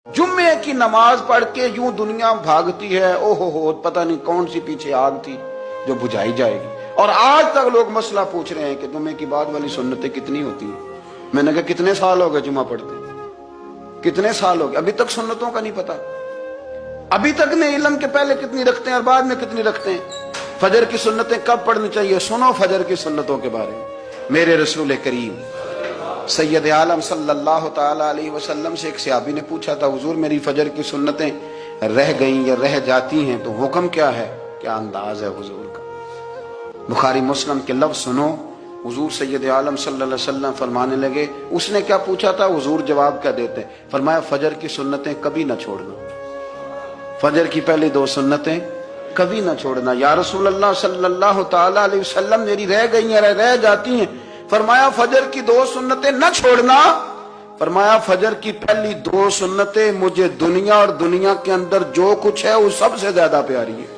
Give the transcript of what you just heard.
जुम्मे की नमाज पढ़ के यूं दुनिया भागती है, ओहो हो, पता नहीं कौन सी पीछे आग थी जो बुझाई जाएगी। और आज तक लोग मसला पूछ रहे हैं कि जुम्मे की बाद वाली सुन्नतें कितनी होती हैं। मैंने कहा कितने साल हो गए जुम्मा पढ़ते, कितने साल हो गए, अभी तक सुन्नतों का नहीं पता। अभी तक ने इल्म के पहले कितनी रखते हैं और बाद में कितनी रखते हैं। फजर की सुन्नतें कब पढ़नी चाहिए, सुनो फजर की सुन्नतों के बारे में। मेरे रसूल करीम सैयद आलम सल्लल्लाहु ताला अलैहि वसल्लम से एक सहाबी ने पूछा था, हुजूर मेरी फजर की सुन्नतें रह गईं या रह जाती हैं तो हुक्म क्या है, क्या अंदाज है हुजूर का। बुखारी मुस्लिम के लफ्ज सुनो, हुजूर सैयद आलम सल्लल्लाहु अलैहि वसल्लम फरमाने लगे, उसने क्या पूछा था, हुजूर जवाब क्या देते, फरमाया फजर की सुन्नतें कभी ना छोड़ना, फजर की पहली दो सुन्नतें कभी ना छोड़ना। या रसूल अल्लाह सल्लल्लाहु ताला अलैहि वसल्लम मेरी रह गई हैं, रह जाती हैं। फरमाया फजर की दो सुन्नतें न छोड़ना, फरमाया फजर की पहली दो सुन्नतें मुझे दुनिया और दुनिया के अंदर जो कुछ है वो सबसे ज्यादा प्यारी है।